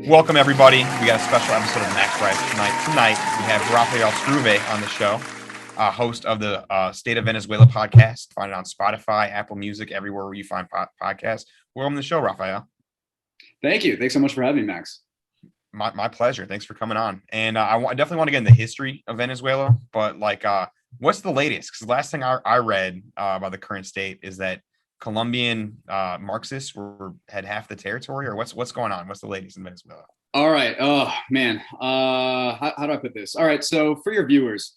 Welcome, everybody. We got a special episode of Max Drive tonight. Tonight, we have Rafael Struve on the show, host of the State of Venezuela podcast. Find it on Spotify, Apple Music, everywhere where you find podcasts. Welcome to the show, Rafael. Thank you. Thanks so much for having me, Max. My pleasure. Thanks for coming on. And I definitely want to get into the history of Venezuela, but what's the latest? Because the last thing I read about the current state is that Colombian Marxists had half the territory, or what's going on? What's the latest in Venezuela? All right. Oh man. How do I put this? All right. So for your viewers,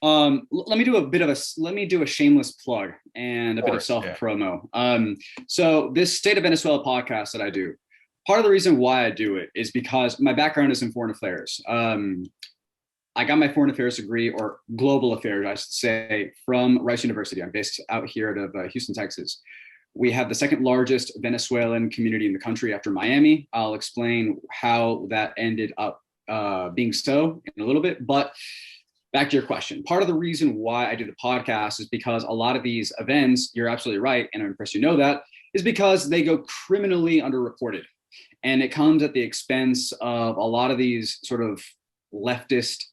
let me do a shameless plug and a bit of self promo. So this State of Venezuela podcast that I do, part of the reason why I do it is because my background is in foreign affairs. I got my foreign affairs degree, or global affairs, I should say, from Rice University. I'm based out here out of Houston, Texas. We have the second largest Venezuelan community in the country after Miami. I'll explain how that ended up being so in a little bit. But back to your question. Part of the reason why I do the podcast is because a lot of these events, you're absolutely right, and I'm impressed you know that, is because they go criminally underreported. And it comes at the expense of a lot of these sort of leftist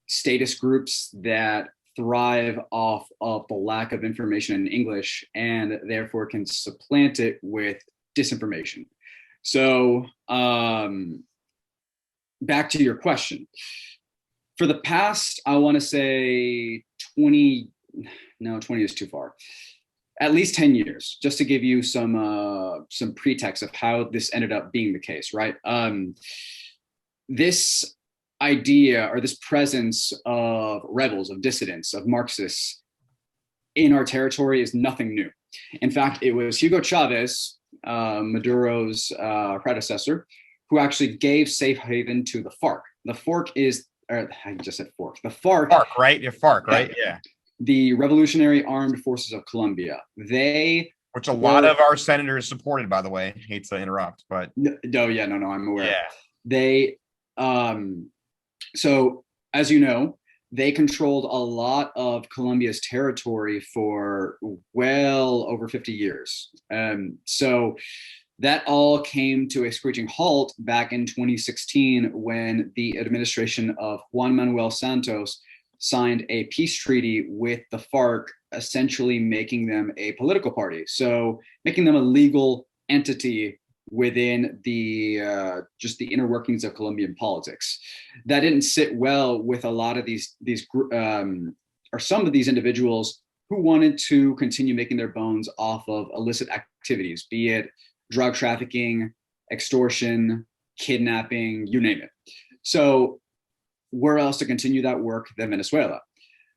statist groups that thrive off of the lack of information in English and therefore can supplant it with disinformation. So back to your question. For the past, I want to say 20 is too far. At least 10 years, just to give you some pretext of how this ended up being the case, right? This idea, or this presence of rebels, of dissidents, of Marxists in our territory is nothing new. In fact, it was Hugo Chavez, Maduro's predecessor, who actually gave safe haven to the FARC. The FARC is, or I just said FARC. The FARC. FARC, right? Your FARC, right? Yeah. The Revolutionary Armed Forces of Colombia. Which a lot of our senators supported, by the way. Hate to interrupt, but no, I'm aware. Yeah. They so as you know, they controlled a lot of Colombia's territory for well over 50 years. So that all came to a screeching halt back in 2016 when the administration of Juan Manuel Santos signed a peace treaty with the FARC, essentially making them a political party. So making them a legal entity within the just the inner workings of Colombian politics. That didn't sit well with a lot of these or some of these individuals who wanted to continue making their bones off of illicit activities, be it drug trafficking, extortion, kidnapping, you name it. So where else to continue that work than Venezuela?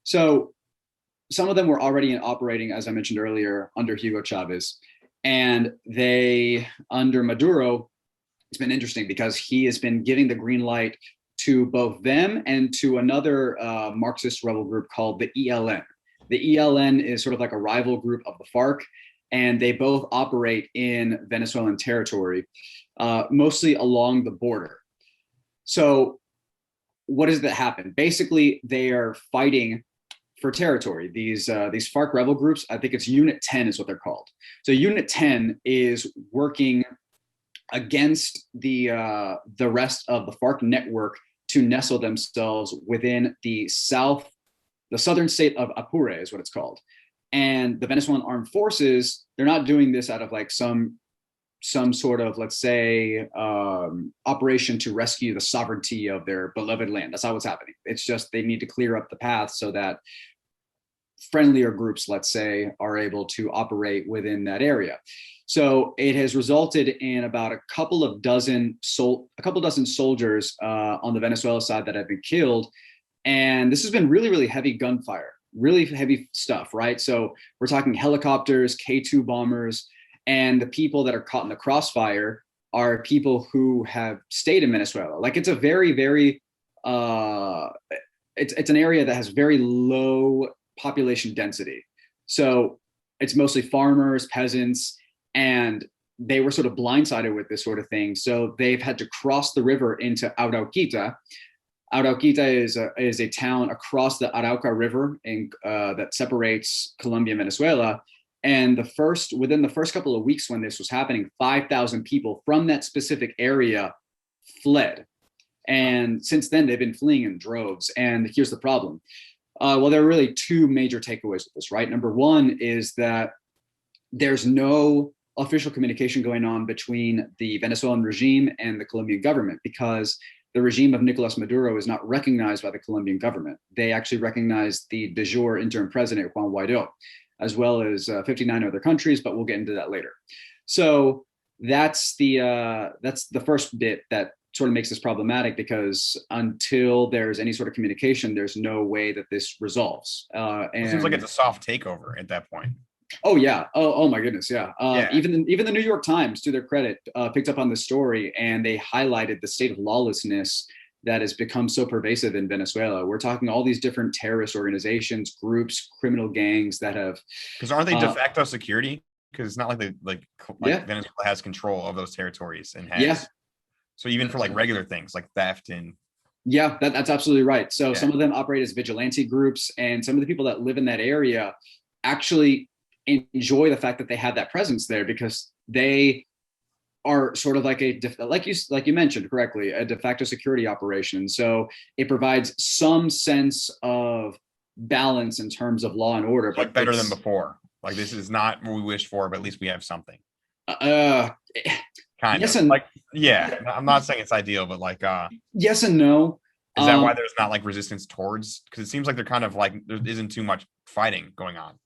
So some of them were already operating, as I mentioned earlier, under Hugo Chavez. And they, under Maduro, it's been interesting because he has been giving the green light to both them and to another Marxist rebel group called the ELN. The ELN is sort of like a rival group of the FARC, and they both operate in Venezuelan territory, mostly along the border. So what does that happen? Basically, they are fighting for territory. These FARC rebel groups, I think it's Unit 10 is what they're called. So Unit 10 is working against the rest of the FARC network to nestle themselves within the southern state of Apure is what it's called. And the Venezuelan armed forces, they're not doing this out of like some sort of, let's say, operation to rescue the sovereignty of their beloved land. That's not what's happening. It's just they need to clear up the path so that friendlier groups, let's say, are able to operate within that area. So it has resulted in about a couple dozen soldiers on the Venezuela side that have been killed. And this has been really, really heavy gunfire, really heavy stuff, right? So we're talking helicopters, K-2 bombers, and the people that are caught in the crossfire are people who have stayed in Venezuela. Like it's a very, very, it's an area that has very low population density. So it's mostly farmers, peasants, and they were sort of blindsided with this sort of thing. So they've had to cross the river into Arauquita. Arauquita is a town across the Arauca River that separates Colombia and Venezuela. And within the first couple of weeks when this was happening, 5,000 people from that specific area fled. And since then, they've been fleeing in droves. And here's the problem. Well, there are really two major takeaways with this, right? Number one is that there's no official communication going on between the Venezuelan regime and the Colombian government, because the regime of Nicolas Maduro is not recognized by the Colombian government. They actually recognize the de jure interim president, Juan Guaido, as well as 59 other countries, but we'll get into that later. So that's the first bit that sort of makes this problematic, because until there's any sort of communication, there's no way that this resolves. It seems like it's a soft takeover at that point. Oh yeah. Oh my goodness. Yeah. Yeah. Even the New York Times, to their credit, picked up on this story, and they highlighted the state of lawlessness that has become so pervasive in Venezuela. We're talking all these different terrorist organizations, groups, criminal gangs that have. Because aren't they de facto security? Because it's not like Yeah. Venezuela has control of those territories and has. Yeah. So even for like regular things like theft and. Yeah, that's absolutely right. So Yeah. some of them operate as vigilante groups, and some of the people that live in that area actually enjoy the fact that they have that presence there, because they are sort of like like you mentioned correctly, a de facto security operation. So it provides some sense of balance in terms of law and order, Like better than before. Like this is not what we wish for, but at least we have something. Kind yes of. and like, yeah, I'm not saying it's ideal, but like yes and no. Is that why there's not like resistance towards? Because it seems like they're kind of like there isn't too much fighting going on.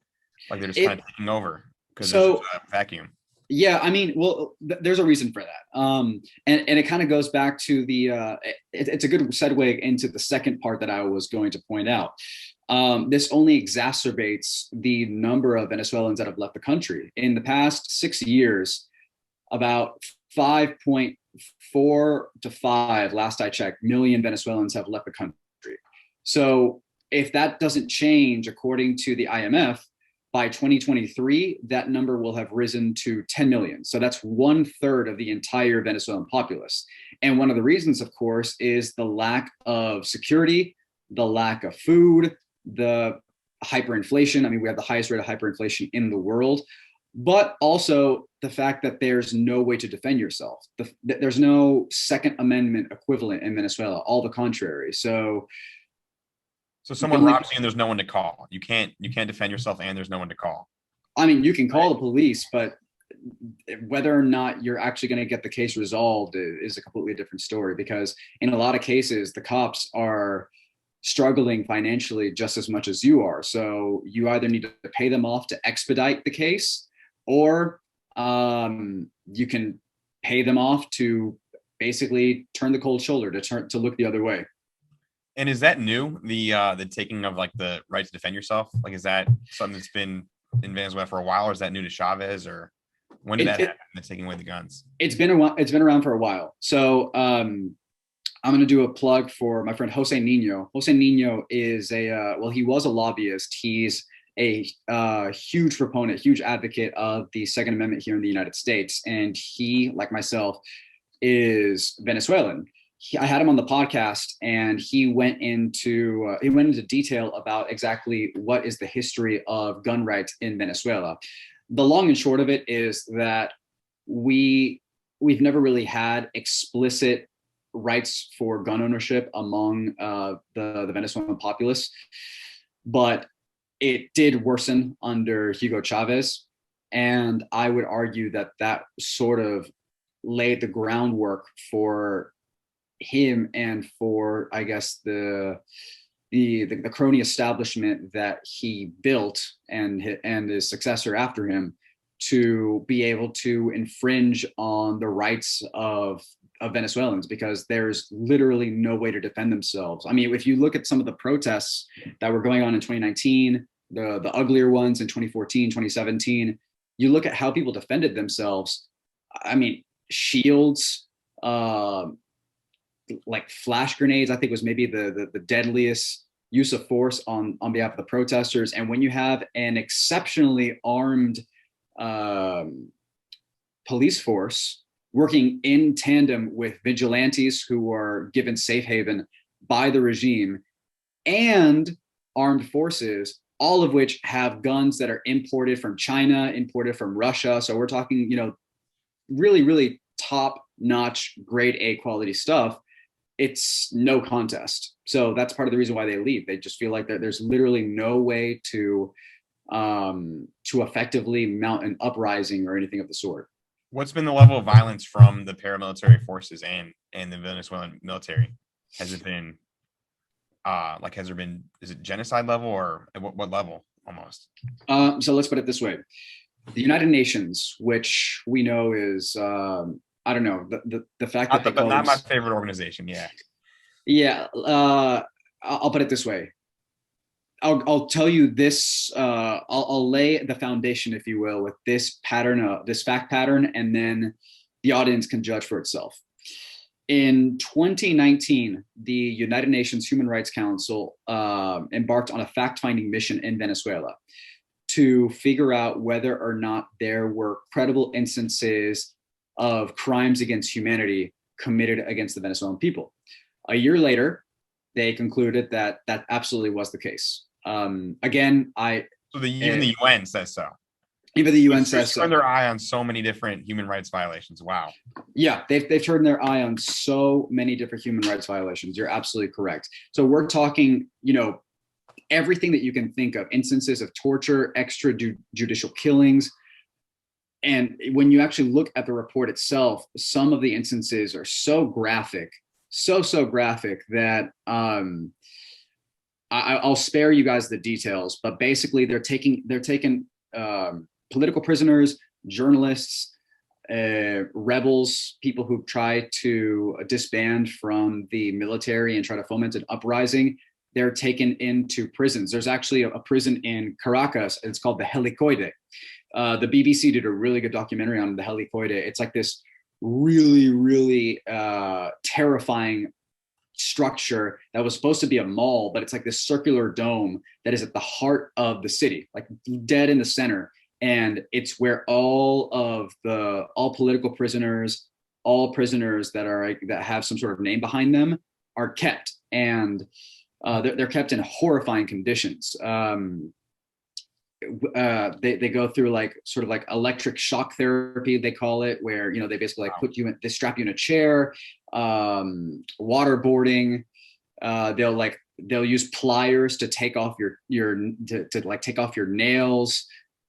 Like they're just kind of taking over because there's a vacuum. Yeah, I mean, well, there's a reason for that. And it kind of goes back to the, it's a good segue into the second part that I was going to point out. This only exacerbates the number of Venezuelans that have left the country. In the past 6 years, about 5.4 to 5, last I checked, million Venezuelans have left the country. So if that doesn't change, according to the IMF, by 2023, that number will have risen to 10 million. So that's 1/3 of the entire Venezuelan populace. And one of the reasons, of course, is the lack of security, the lack of food, the hyperinflation. I mean, we have the highest rate of hyperinflation in the world, but also the fact that there's no way to defend yourself. There's no Second Amendment equivalent in Venezuela, all the contrary. So someone robs you and there's no one to call. You can't defend yourself and there's no one to call. I mean, you can call the police, but whether or not you're actually going to get the case resolved is a completely different story, because in a lot of cases, the cops are struggling financially just as much as you are. So you either need to pay them off to expedite the case, or you can pay them off to basically turn the cold shoulder, to look the other way. And is that new? The taking of like the right to defend yourself? Like, is that something that's been in Venezuela for a while, or is that new to Chavez, or when did that happen? The taking away the guns? It's been around for a while. So I'm going to do a plug for my friend Jose Nino. Jose Nino is he was a lobbyist. He's a huge proponent, huge advocate of the Second Amendment here in the United States, and he, like myself, is Venezuelan. I had him on the podcast, and he went into detail about exactly what is the history of gun rights in Venezuela. The long and short of it is that we've never really had explicit rights for gun ownership among the Venezuelan populace, but it did worsen under Hugo Chavez, and I would argue that sort of laid the groundwork for him and for, I guess, the crony establishment that he built and his successor after him to be able to infringe on the rights of Venezuelans, because there's literally no way to defend themselves. I mean, if you look at some of the protests that were going on in 2019, the uglier ones in 2014, 2017, you look at how people defended themselves. I mean, shields, like flash grenades, I think was maybe the deadliest use of force on behalf of the protesters. And when you have an exceptionally armed police force working in tandem with vigilantes who are given safe haven by the regime and armed forces, all of which have guns that are imported from China, imported from Russia. So we're talking, really, really top-notch, grade A quality stuff, it's no contest. So that's part of the reason why they leave. They just feel like there's literally no way to effectively mount an uprising or anything of the sort. What's been the level of violence from the paramilitary forces and the Venezuelan military? Has it been has there been, is it genocide level, or what level almost? So let's put it this way. The United Nations, which we know is I don't know, the fact that they call not my favorite organization. Yeah. I'll put it this way. I'll tell you this. I'll lay the foundation, if you will, with this pattern, this fact pattern, and then the audience can judge for itself. In 2019, the United Nations Human Rights Council embarked on a fact-finding mission in Venezuela to figure out whether or not there were credible instances of crimes against humanity committed against the Venezuelan people. A year later, they concluded that that absolutely was the case. Again, even the UN says so. Even the UN says so. Turned their eye on so many different human rights violations. Wow. Yeah, they've turned their eye on so many different human rights violations. You're absolutely correct. So we're talking, everything that you can think of, instances of torture, extrajudicial killings. And when you actually look at the report itself, some of the instances are so graphic, so graphic that I'll spare you guys the details. But basically, they're taking political prisoners, journalists, rebels, people who try to disband from the military and try to foment an uprising. They're taken into prisons. There's actually a prison in Caracas. It's called the Helicoide. The BBC did a really good documentary on the Helicoide. It's like this really terrifying structure that was supposed to be a mall, but it's like this circular dome that is at the heart of the city, like dead in the center. And it's where all political prisoners, all prisoners that have some sort of name behind them are kept. And they're kept in horrifying conditions. They go through like sort of like electric shock therapy, they call it, where they basically like they strap you in a chair, waterboarding. They'll use pliers to take off to take off your nails.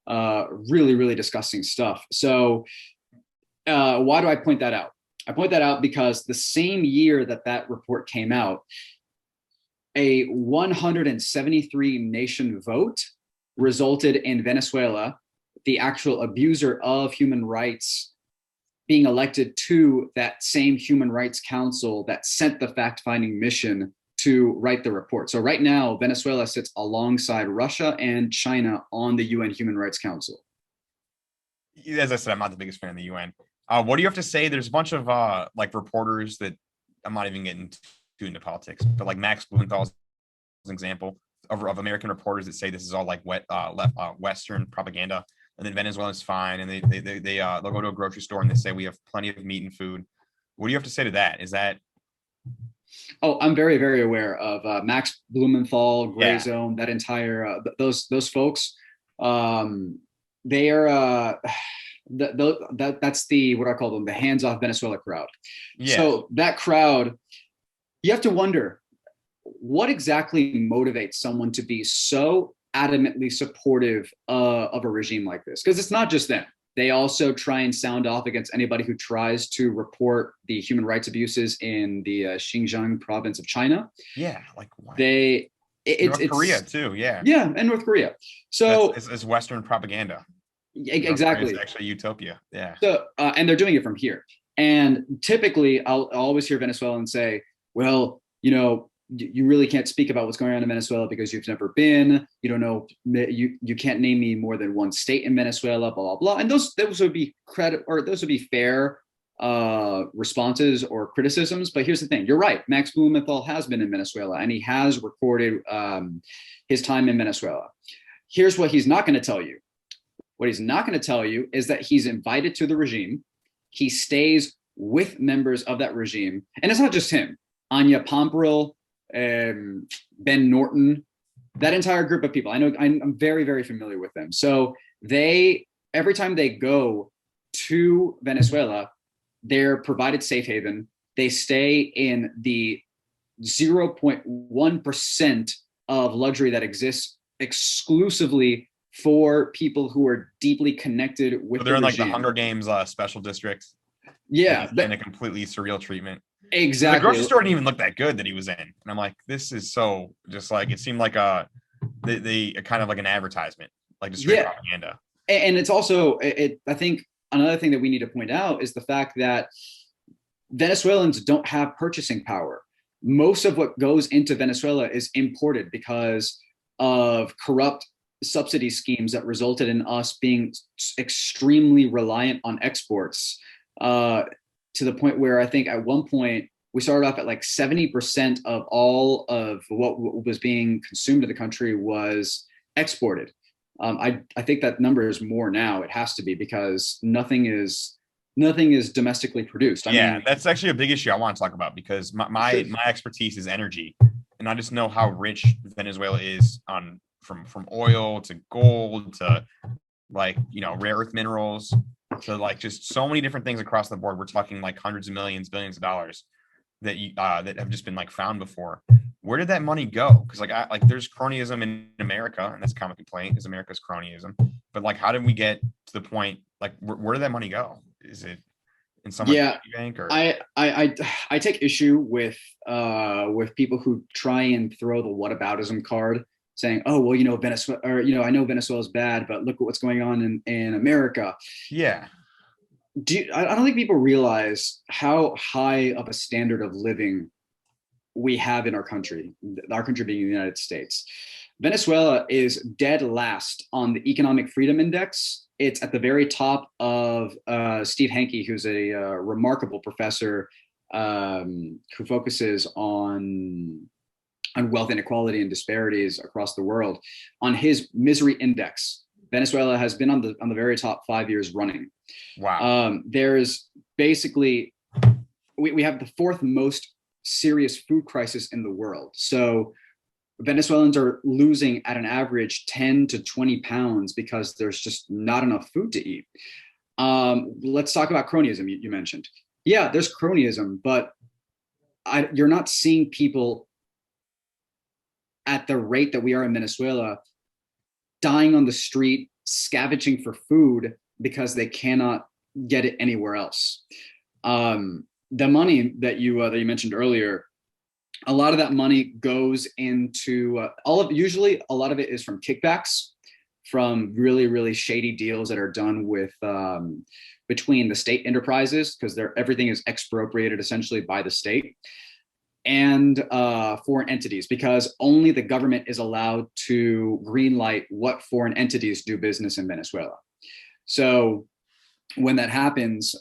Really disgusting stuff. So why do I point that out? I point that out because the same year that report came out, a 173 nation vote resulted in Venezuela, the actual abuser of human rights, being elected to that same Human Rights Council that sent the fact-finding mission to write the report. So right now, Venezuela sits alongside Russia and China on the UN Human Rights Council. As I said, I'm not the biggest fan of the UN. What do you have to say? There's a bunch of reporters that I'm not even getting too into politics, but like Max Blumenthal's an example of American reporters that say this is all like Western propaganda, and then Venezuela's fine, and they'll go to a grocery store and they say we have plenty of meat and food. What do you have to say to that? Is that? Oh, I'm very, very aware of Max Blumenthal, Gray Zone, that entire those folks. They are that's the, what I call them, the hands-off Venezuela crowd. Yeah. So that crowd, you have to wonder what exactly motivates someone to be so adamantly supportive of a regime like this, because it's not just them. They also try and sound off against anybody who tries to report the human rights abuses in the Xinjiang province of China. Yeah, like what? North Korea too. Yeah, and North Korea. So it's Western propaganda. Exactly. It's actually utopia. Yeah. So and they're doing it from here. And typically, I'll always hear Venezuelans say, "Well, you really can't speak about what's going on in Venezuela because you've never been. You don't know. You can't name me more than one state in Venezuela. Blah blah blah." And those would be those would be fair responses or criticisms. But here's the thing: you're right. Max Blumenthal has been in Venezuela and he has recorded his time in Venezuela. Here's what he's not going to tell you. What he's not going to tell you is that he's invited to the regime. He stays with members of that regime, and it's not just him. Anya Pomperil, Ben Norton, that entire group of people. I know I'm very, very familiar with them. So every time they go to Venezuela, they're provided safe haven. They stay in the 0.1% of luxury that exists exclusively for people who are deeply connected with So the they're in like the regime. Hunger Games special district. Yeah, In a completely surreal treatment. The exactly. grocery store didn't even look that good that he was in, and I'm like, this is so just like it seemed like the kind of like an advertisement, like just straight Yeah, propaganda. and it's also I think another thing that we need to point out is the fact that Venezuelans don't have purchasing power. Most of what goes into Venezuela is imported because of corrupt subsidy schemes that resulted in us being extremely reliant on exports, to the point where I think at one point we started off at like 70% of all of what was being consumed in the country was exported. I think that number is more now. It has to be, because nothing is domestically produced. I Yeah, mean, that's actually a big issue I want to talk about because sure. my expertise is energy, and I just know how rich Venezuela is on from oil to gold to like rare earth minerals to like just so many different things across the board. We're talking like hundreds of millions, billions of dollars that have just been like found before. Where did that money go? Because like there's cronyism in America, and that's a common complaint is America's cronyism. But like, how did we get to the point? Like, where did that money go? Is it in someone's Yeah, bank or? I take issue with people who try and throw the whataboutism card, saying, "Oh, well, Venezuela, or I know Venezuela's bad, but look at what's going on in America." Yeah, I don't think people realize how high of a standard of living we have in our country being the United States. Venezuela is dead last on the Economic Freedom Index. It's at the very top of Steve Hanke, who's a remarkable professor who focuses on wealth inequality and disparities across the world. On his misery index, Venezuela has been on the very top 5 years running. wow. There's basically we have the fourth most serious food crisis in the world. So Venezuelans are losing at an average 10 to 20 pounds because there's just not enough food to eat. Let's talk about cronyism. You mentioned, yeah, there's cronyism, but you're not seeing people at the rate that we are in Venezuela dying on the street, scavenging for food because they cannot get it anywhere else. The money that you mentioned earlier, a lot of that money goes into usually a lot of it is from kickbacks, from really, really shady deals that are done with between the state enterprises, because everything is expropriated essentially by the state, and foreign entities, because only the government is allowed to greenlight what foreign entities do business in Venezuela. So when that happens,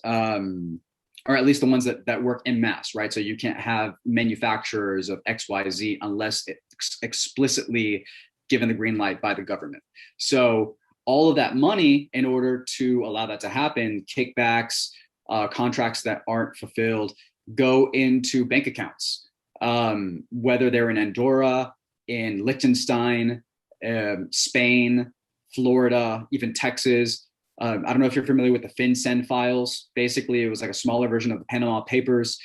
or at least the ones that work en masse, right? So you can't have manufacturers of XYZ unless it's explicitly given the green light by the government. So all of that money, in order to allow that to happen, kickbacks, contracts that aren't fulfilled, go into bank accounts, whether they're in Andorra, in Liechtenstein, Spain, Florida, even Texas. I don't know if you're familiar with the FinCEN files. Basically, it was like a smaller version of the Panama Papers.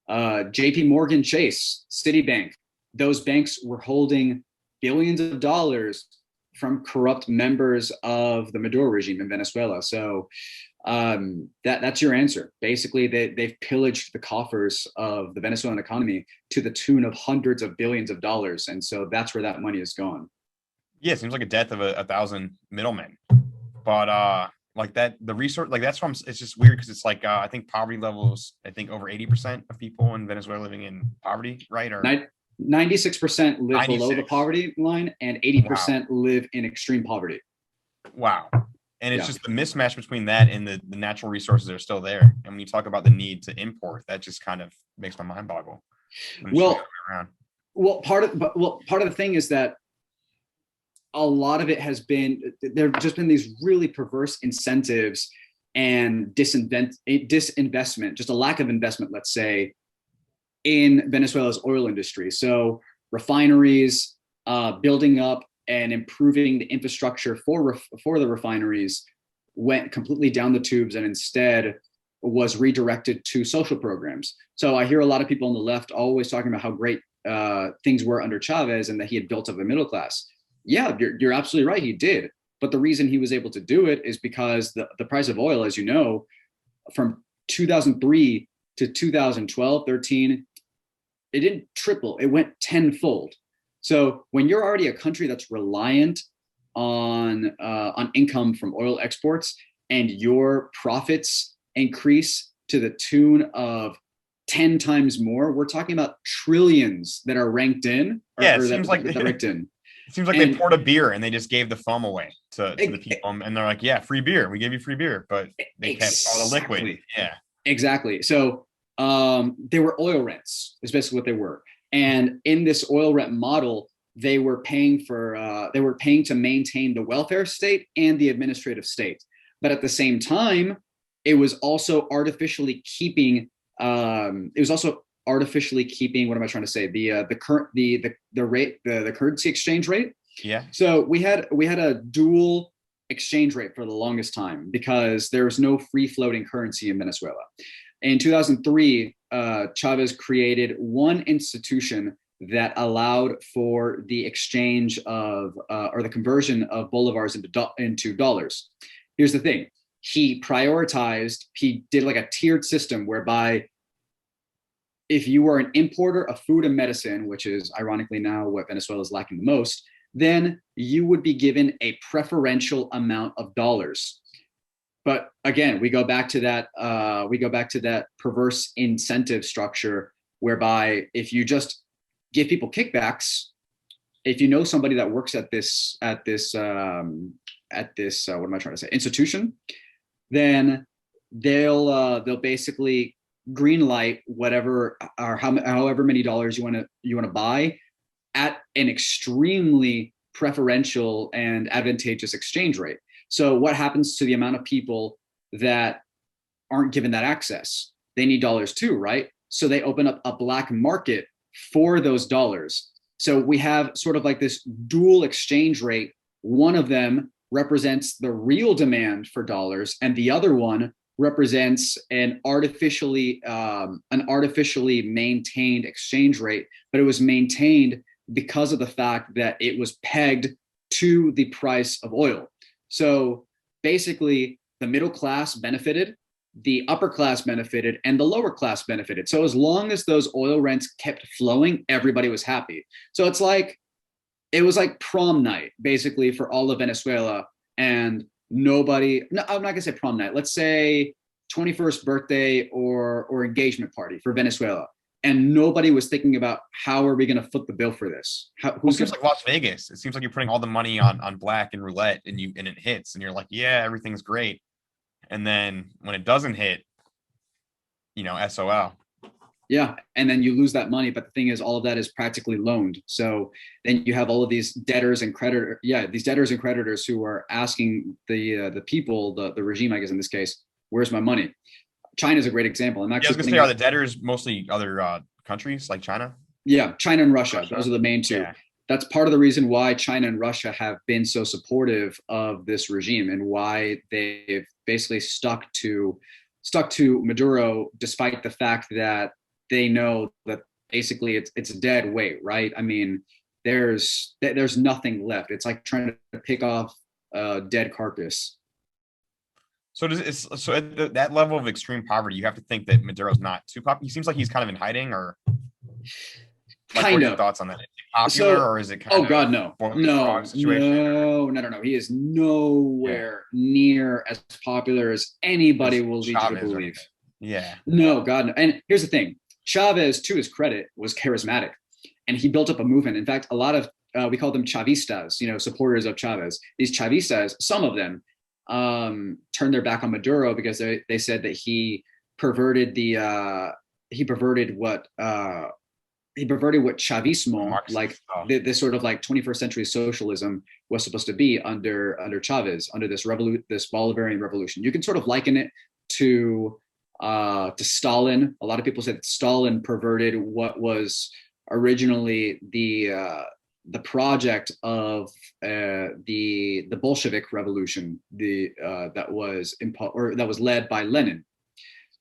JP Morgan Chase, Citibank, those banks were holding billions of dollars from corrupt members of the Maduro regime in Venezuela. So that's your answer. Basically, they've pillaged the coffers of the Venezuelan economy to the tune of hundreds of billions of dollars. And so that's where that money is gone. Yeah, it seems like a death of a thousand middlemen. But like that, the resource, like that's why it's just weird because it's like I think poverty levels, I think over 80% of people in Venezuela living in poverty, right? Or 96% live 96. below the poverty line, and Wow. 80% live in extreme poverty. Wow. And it's Yeah. just the mismatch between that and the natural resources that are still there. And when you talk about the need to import, that just kind of makes my mind boggle. Well, part of the thing is that a lot of it has been, there have just been these really perverse incentives and disinvestment, just a lack of investment, let's say, in Venezuela's oil industry. So refineries, building up and improving the infrastructure for the refineries went completely down the tubes, and instead was redirected to social programs. So I hear a lot of people on the left always talking about how great things were under Chavez and that he had built up a middle class. Yeah, you're absolutely right. He did. But the reason he was able to do it is because the price of oil, as you know, from 2003 to 2012, 13, it didn't triple, it went tenfold. So when you're already a country that's reliant on income from oil exports and your profits increase to the tune of 10 times more, we're talking about trillions that are ranked in, yeah, it seems like that ranked in. It seems like they poured a beer and they just gave the foam away to the people, and they're like, "Yeah, free beer. We gave you free beer," but they kept all the liquid. Yeah, exactly. So they were oil rents, is basically what they were. And in this oil rent model, they were paying to maintain the welfare state and the administrative state. But at the same time, it was also artificially keeping. What am I trying to say? The rate, the currency exchange rate. Yeah. So we had a dual exchange rate for the longest time because there was no free floating currency in Venezuela. In 2003, Chavez created one institution that allowed for the exchange of or the conversion of bolivars into dollars. Here's the thing. He did like a tiered system whereby if you were an importer of food and medicine, which is ironically now what Venezuela is lacking the most, then you would be given a preferential amount of dollars. But again, we go back to that perverse incentive structure whereby if you just give people kickbacks, if you know somebody that works at this what am I trying to say, institution, then they'll basically green light whatever or however many dollars you want to buy at an extremely preferential and advantageous exchange rate. So what happens to the amount of people that aren't given that access? They need dollars too, right? So they open up a black market for those dollars. So we have sort of like this dual exchange rate. One of them represents the real demand for dollars, and the other one represents an artificially maintained exchange rate, but it was maintained because of the fact that it was pegged to the price of oil. So basically, the middle class benefited, the upper class benefited, and the lower class benefited. So as long as those oil rents kept flowing, everybody was happy. So it was like prom night, basically, for all of Venezuela. And I'm not gonna say prom night, let's say 21st birthday or engagement party for Venezuela. And nobody was thinking about how are we going to foot the bill for this? It seems like Las Vegas. It seems like you're putting all the money on black and roulette, and it hits, and you're like, yeah, everything's great. And then when it doesn't hit, SOL. Yeah, and then you lose that money. But the thing is, all of that is practically loaned. So then you have all of these debtors and creditors who are asking the people, the regime, I guess in this case, where's my money? China is a great example. I was going to say, are the debtors mostly other countries like China? Yeah, China and Russia. Those are the main two. Yeah. That's part of the reason why China and Russia have been so supportive of this regime and why they've basically stuck to Maduro, despite the fact that they know that basically it's a dead weight, right? I mean, there's nothing left. It's like trying to pick off a dead carcass. So at that level of extreme poverty, you have to think that Maduro's not too popular. He seems like he's kind of in hiding, or what are your thoughts on that? Is it popular, or is it kind of? Oh God, no. He is nowhere near as popular as anybody will lead you to believe. Yeah. No, God, no. And here's the thing: Chavez, to his credit, was charismatic, and he built up a movement. In fact, a lot of we call them Chavistas, supporters of Chavez. These Chavistas, some of them, turned their back on Maduro because they said that he perverted what Chavismo, like this sort of like 21st century socialism, was supposed to be under Chavez, under this Bolivarian revolution. You can sort of liken it to Stalin. A lot of people said that Stalin perverted what was originally the project of the Bolshevik revolution, that was led by Lenin.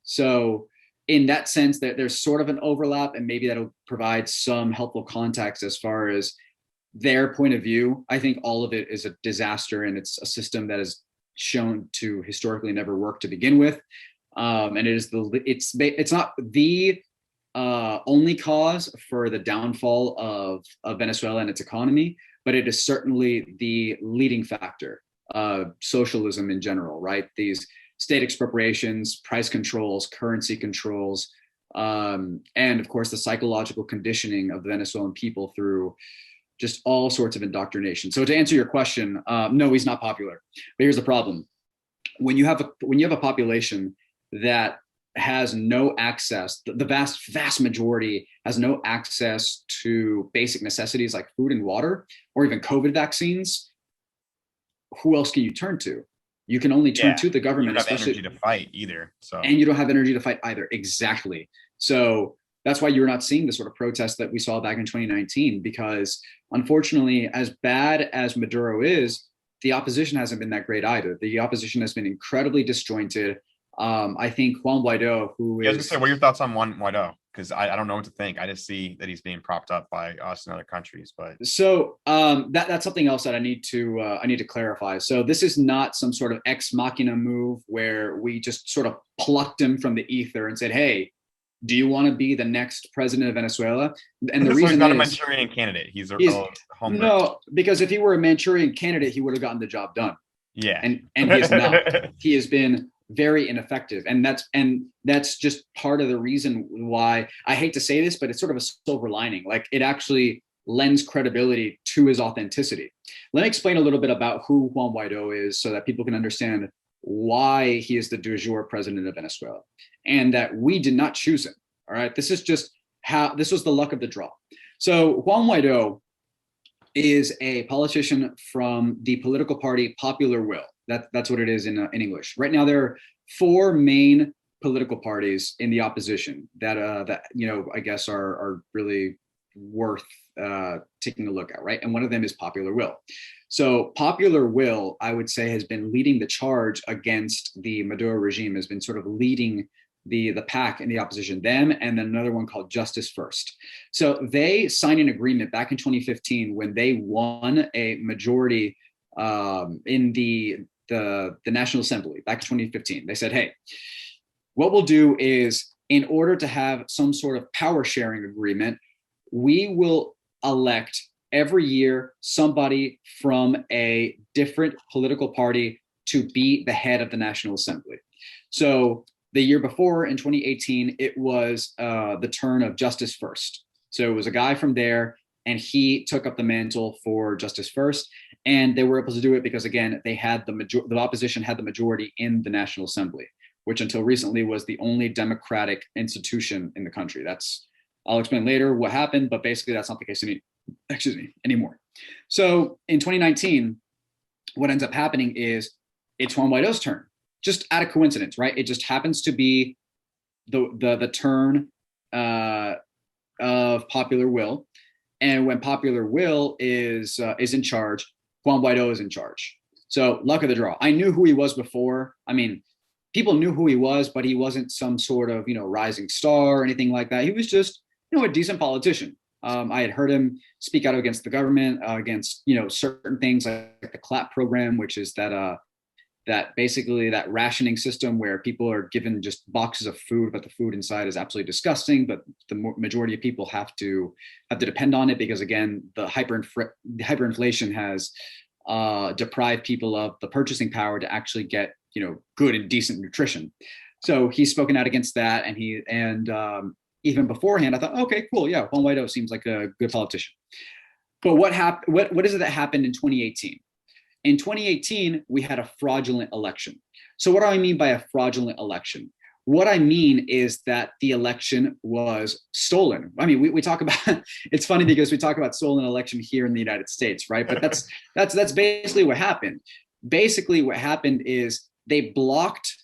So in that sense, that there's sort of an overlap, and maybe that'll provide some helpful context as far as their point of view. I think all of it is a disaster, and it's a system that is shown to historically never work to begin with. And it's not the only cause for the downfall of Venezuela and its economy, but it is certainly the leading factor. Socialism in general, right? These state expropriations, price controls, currency controls, and of course the psychological conditioning of the Venezuelan people through just all sorts of indoctrination. So to answer your question, no, he's not popular. But here's the problem: when you have a population that has no access, the vast majority has no access to basic necessities like food and water, or even COVID vaccines, who else can you turn to? You can only turn to the government, you don't have energy to fight either. So, and you don't have energy to fight either. Exactly. So that's why you're not seeing the sort of protests that we saw back in 2019, because unfortunately, as bad as Maduro is, the opposition hasn't been that great either. The opposition has been incredibly disjointed. I think Juan Guaido, who is... I was gonna say, what are your thoughts on Juan Guaido? Because I don't know what to think. I just see that he's being propped up by us and other countries. But so that's something else that I need to clarify. So this is not some sort of ex machina move where we just sort of plucked him from the ether and said, "Hey, do you want to be the next president of Venezuela?" And the reason he's not is, a Manchurian candidate. He's a home. No, because if he were a Manchurian candidate, he would have gotten the job done. Yeah, and he is not. He has been very ineffective, and that's just part of the reason why I hate to say this, but it's sort of a silver lining. Like, it actually lends credibility to his authenticity. Let me explain a little bit about who Juan Guaido is, so that people can understand why he is the de jure president of Venezuela, and that we did not choose him. All right, this is just how this was the luck of the draw. So Juan Guaido is a politician from the political party Popular Will. That's what it is in English. Right now, there are four main political parties in the opposition that I guess are really worth taking a look at, right? And one of them is Popular Will. So Popular Will, I would say, has been leading the charge against the Maduro regime, has been sort of leading the pack in the opposition, them, and then another one called Justice First. So they signed an agreement back in 2015 when they won a majority in the National Assembly back in 2015. They said, "Hey, what we'll do is, in order to have some sort of power sharing agreement, we will elect every year somebody from a different political party to be the head of the National Assembly." So the year before, in 2018, it was the turn of Justice First. So it was a guy from there, and he took up the mantle for Justice First. And they were able to do it because, again, they had the opposition had the majority in the National Assembly, which until recently was the only democratic institution in the country. I'll explain later what happened, but basically that's not the case anymore. So in 2019, what ends up happening is it's Juan Guaido's turn. Just out of coincidence, right? It just happens to be the turn of Popular Will, and when Popular Will is in charge, Juan Guaido is in charge. So luck of the draw. I knew who he was before. I mean, people knew who he was, but he wasn't some sort of rising star or anything like that. He was just a decent politician. I had heard him speak out against the government, against certain things like the CLAP program, which is that basically that rationing system where people are given just boxes of food, but the food inside is absolutely disgusting. But the majority of people have to depend on it because, again, the hyperinflation has deprived people of the purchasing power to actually get good and decent nutrition. So he's spoken out against that, and even beforehand, I thought, okay, cool, yeah, Juan Guaido seems like a good politician. But what happened? What is it that happened in 2018? In 2018, we had a fraudulent election. So what do I mean by a fraudulent election? What I mean is that the election was stolen. I mean, we talk about, it's funny because we talk about stolen election here in the United States, right? But that's basically what happened. Basically, what happened is they blocked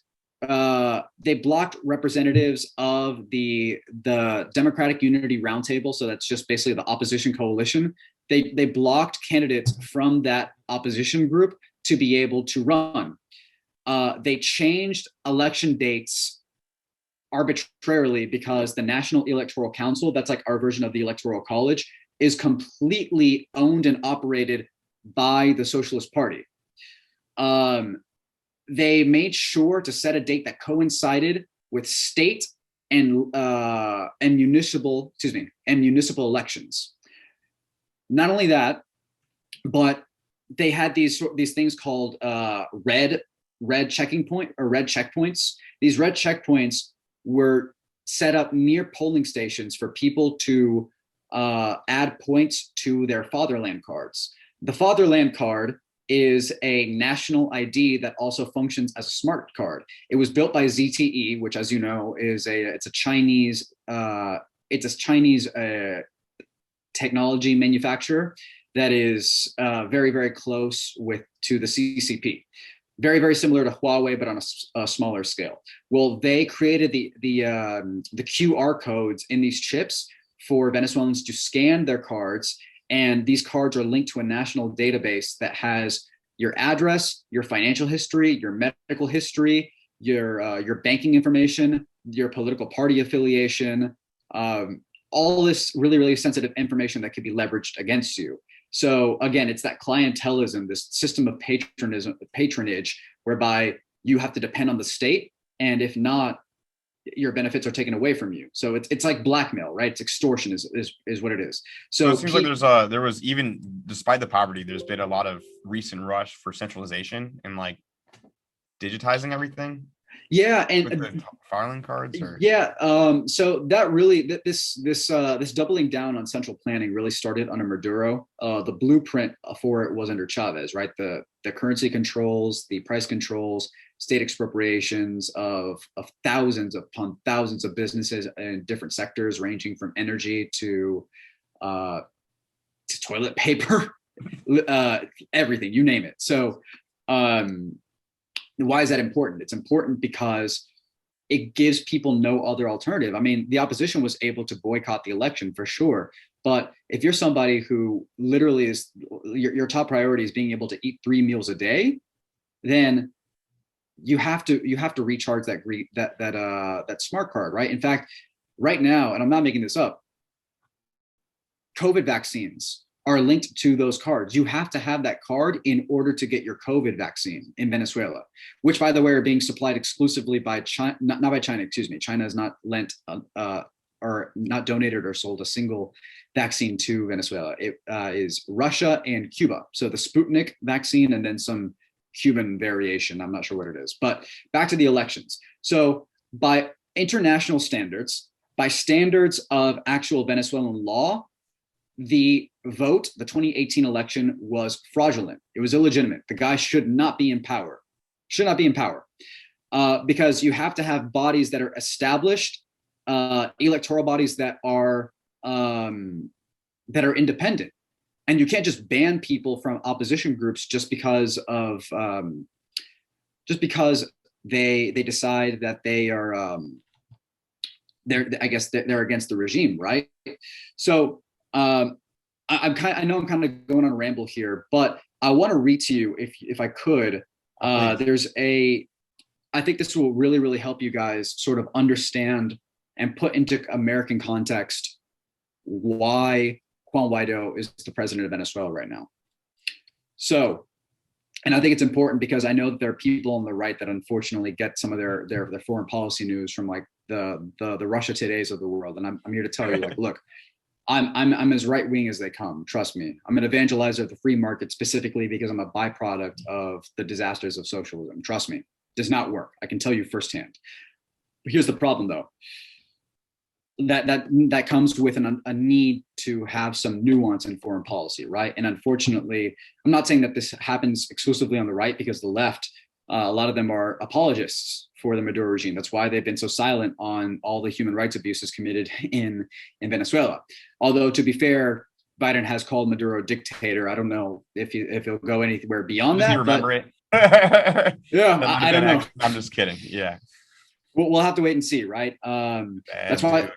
representatives of the Democratic Unity Roundtable. So that's just basically the opposition coalition. They blocked candidates from that opposition group to be able to run. They changed election dates arbitrarily because the National Electoral Council, that's like our version of the Electoral College, is completely owned and operated by the Socialist Party. They made sure to set a date that coincided with state and municipal elections. Not only that, but they had these things called red checkpoints. These red checkpoints were set up near polling stations for people to add points to their fatherland cards. The fatherland card is a national ID that also functions as a smart card. It was built by ZTE, which, as you know, is a Chinese technology manufacturer that is very, very close to the CCP. Very, very similar to Huawei, but on a smaller scale. Well, they created the QR codes in these chips for Venezuelans to scan their cards, and these cards are linked to a national database that has your address, your financial history, your medical history, your banking information, your political party affiliation, all this really, really sensitive information that could be leveraged against you. So again, it's that clientelism, this system of patronage, whereby you have to depend on the state, and if not, your benefits are taken away from you. So it's like blackmail, right? It's extortion is what it is. So it seems like there was, even despite the poverty, there's been a lot of recent rush for centralization and like digitizing everything. Yeah, and the filing cards. Yeah, so that really this doubling down on central planning really started under Maduro. The blueprint for it was under Chavez, right? The currency controls, the price controls, state expropriations of thousands upon thousands of businesses in different sectors, ranging from energy to toilet paper, everything, you name it. So why is that important? It's important because it gives people no other alternative. I mean, the opposition was able to boycott the election for sure, but if you're somebody who literally is your top priority is being able to eat 3 meals a day, then you have to recharge that smart card, right? In fact, right now, and I'm not making this up, COVID vaccines are linked to those cards. You have to have that card in order to get your COVID vaccine in Venezuela, which, by the way, are being supplied exclusively by China, not by China, excuse me. China has not lent or not donated or sold a single vaccine to Venezuela. It is Russia and Cuba. So the Sputnik vaccine and then some Cuban variation. I'm not sure what it is. But back to the elections. So by international standards, by standards of actual Venezuelan law, the vote, the 2018 election, was fraudulent. It was illegitimate. The guy should not be in power. Because you have to have bodies that are established, electoral bodies that are independent, and you can't just ban people from opposition groups just because they decide that they are they're against the regime, right? So I know I'm kind of going on a ramble here, but I want to read to you, if I could. I think this will really, really help you guys sort of understand and put into American context why Juan Guaido is the president of Venezuela right now. So, and I think it's important because I know that there are people on the right that unfortunately get some of their foreign policy news from like the Russia Todays of the world, and I'm here to tell you, like, look, I'm as right wing as they come. Trust me. I'm an evangelizer of the free market specifically because I'm a byproduct of the disasters of socialism. Trust me, it does not work. I can tell you firsthand. But here's the problem, though. That comes with a need to have some nuance in foreign policy, right? And unfortunately, I'm not saying that this happens exclusively on the right, because the left, a lot of them are apologists for the Maduro regime. That's why they've been so silent on all the human rights abuses committed in Venezuela. Although, to be fair, Biden has called Maduro a dictator. I don't know if he'll go anywhere beyond that. Does he remember it? Yeah, I don't know. I'm just kidding. Yeah. We'll have to wait and see, right? That's why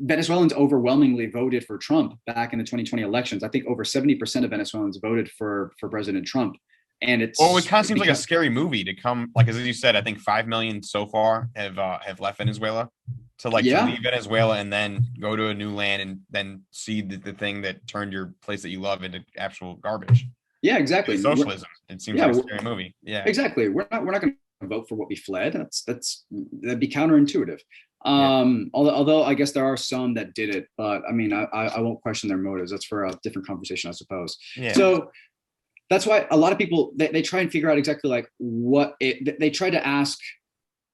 Venezuelans overwhelmingly voted for Trump back in the 2020 elections. I think over 70% of Venezuelans voted for President Trump. and Well, it it's kind of seems like a because scary movie to come, like as you said. I think 5 million so far have left Venezuela. To yeah, leave Venezuela and then go to a new land and then see the thing that turned your place that you love into actual garbage. yeah, Really exactly. socialism. It seems Yeah, like a scary movie. Yeah, exactly. We're not going to vote for what we fled. That'd be counterintuitive. yeah, Although I guess there are some that did it, but I mean, I won't question their motives. That's for a different conversation, I suppose. yeah. So that's why a lot of people they try and figure out exactly like what they try to ask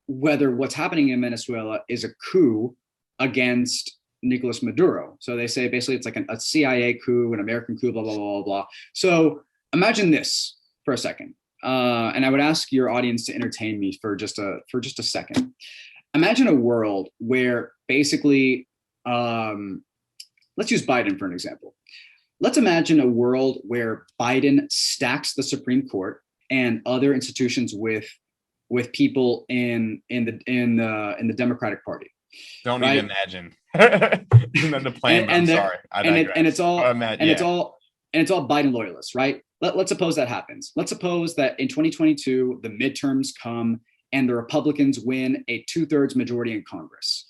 whether what's happening in Venezuela is a coup against Nicolas Maduro. So they say basically it's like a CIA coup, an American coup, blah, blah, blah, blah, blah. So imagine this for a second. And I would ask your audience to entertain me for just a second. Imagine a world where basically, let's use Biden for an example. Let's imagine a world where Biden stacks the Supreme Court and other institutions with people in the Democratic Party, Don't need to right? imagine. Isn't that the plan? And But I'm and that sorry, I and it's digress. But all I'm at and it's yeah. all and it's all Biden loyalists, right? Let's suppose that happens. Let's suppose that in 2022 the midterms come and the Republicans win a 2/3 majority in Congress.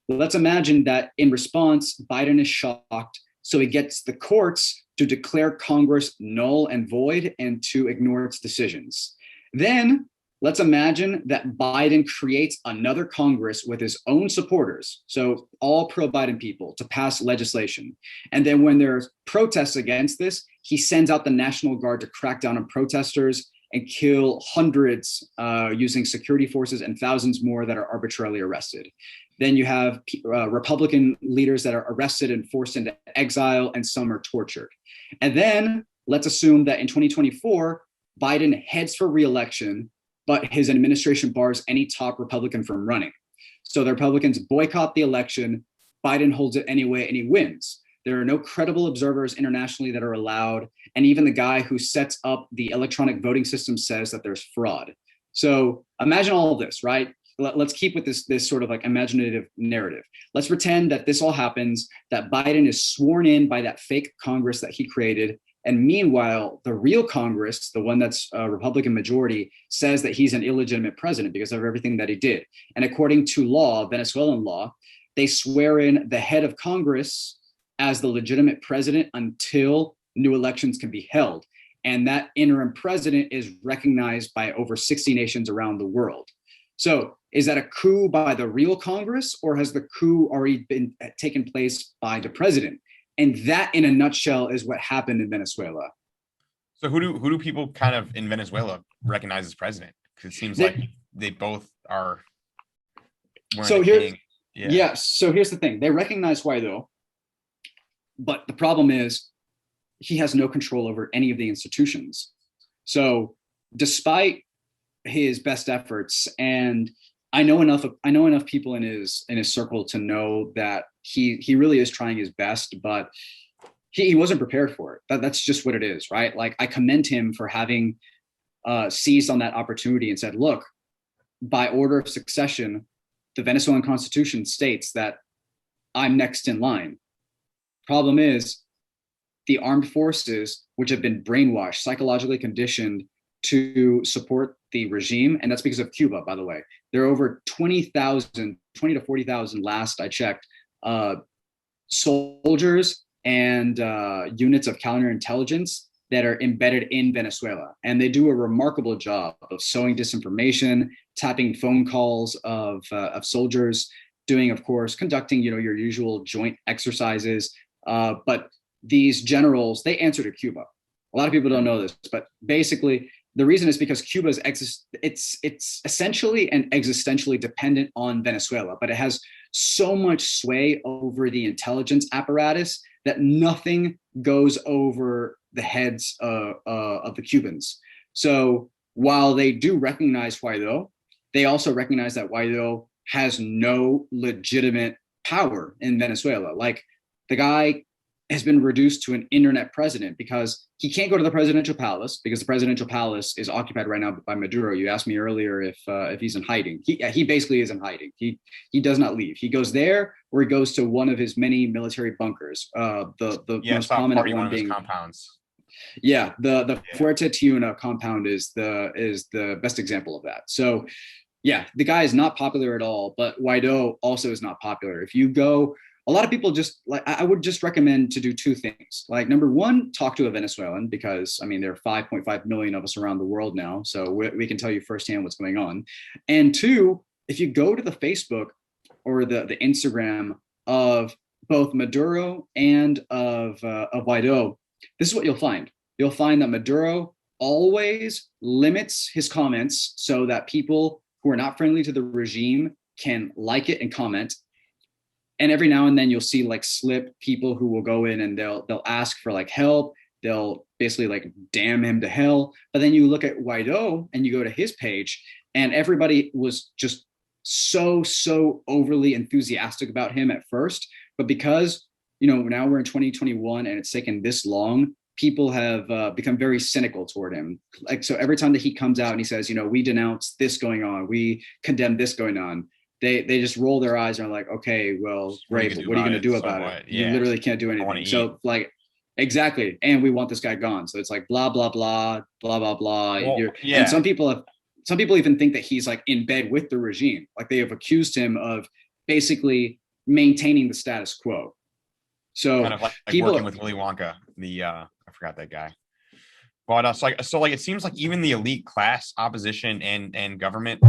Let's imagine that in response, Biden is shocked, so he gets the courts to declare Congress null and void and to ignore its decisions. Then let's imagine that Biden creates another Congress with his own supporters, so all pro Biden people, to pass legislation. And then when there's protests against this, he sends out the National Guard to crack down on protesters and kill hundreds using security forces and thousands more that are arbitrarily arrested. Then you have Republican leaders that are arrested and forced into exile, and some are tortured. And then let's assume that in 2024, Biden heads for reelection, but his administration bars any top Republican from running. So the Republicans boycott the election, Biden holds it anyway, and he wins. There are no credible observers internationally that are allowed. And even the guy who sets up the electronic voting system says that there's fraud. So imagine all of this, right? Let's keep with this sort of like imaginative narrative. Let's pretend that this all happens, that Biden is sworn in by that fake Congress that he created. And meanwhile, the real Congress, the one that's a Republican majority, says that he's an illegitimate president because of everything that he did. And according to law, Venezuelan law, they swear in the head of Congress as the legitimate president until new elections can be held. And that interim president is recognized by over 60 nations around the world. So is that a coup by the real Congress, or has the coup already been taken place by the president? And that, in a nutshell, is what happened in Venezuela. So who do people kind of in Venezuela recognize as president? Because it seems like they both are wearing So a here, king. Yeah. yeah. So here's the thing: they recognize Guaido, but the problem is he has no control over any of the institutions. So, despite his best efforts, and I know enough people in his circle to know that he really is trying his best, but he wasn't prepared for it. That's just what it is, right? Like, I commend him for having seized on that opportunity and said, look, by order of succession, the Venezuelan constitution states that I'm next in line. Problem is, the armed forces, which have been brainwashed, psychologically conditioned to support the regime, and that's because of Cuba, by the way. There are over 20 to 40,000 last I checked, soldiers and units of counterintelligence that are embedded in Venezuela. And they do a remarkable job of sowing disinformation, tapping phone calls of soldiers, doing, of course, conducting, your usual joint exercises. But these generals, they answer to Cuba. A lot of people don't know this, but basically the reason is because Cuba's it's essentially and existentially dependent on Venezuela, but it has so much sway over the intelligence apparatus that nothing goes over the heads of the Cubans. So while they do recognize Guaido, they also recognize that Guaido has no legitimate power in Venezuela. Like, the guy has been reduced to an internet president because he can't go to the presidential palace because the presidential palace is occupied right now by Maduro. You asked me earlier if he's in hiding. He basically is in hiding. He does not leave. He goes there, or he goes to one of his many military bunkers. The most prominent one one of his being compounds. Yeah, the Yeah. Fuerte Tiuna compound is the best example of that. So yeah, the guy is not popular at all, but Guaido also is not popular. If you go, a lot of people just like, I would just recommend to do two things. Like, number one, talk to a Venezuelan, because I mean, there are 5.5 million of us around the world now. So we can tell you firsthand what's going on. And two, if you go to the Facebook or the Instagram of both Maduro and of Guaido, this is what you'll find. You'll find that Maduro always limits his comments so that people who are not friendly to the regime can like it and comment. And every now and then you'll see like slip people who will go in and they'll ask for like help. They'll basically like damn him to hell. But then you look at Guaido and you go to his page, and everybody was just so overly enthusiastic about him at first. But because, now we're in 2021 and it's taken this long, people have become very cynical toward him. Like, so every time that he comes out and he says, we denounce this going on, we condemn this going on, they just roll their eyes and are like, okay, well, great, but what are you going to do about it? You literally can't do anything. So like, exactly. And we want this guy gone. So it's like, blah, blah, blah, blah, blah, blah. Well, yeah. And some people even think that he's like in bed with the regime. Like, they have accused him of basically maintaining the status quo. So kind of like working with Willy Wonka, I forgot that guy. But so it seems like even the elite class, opposition and government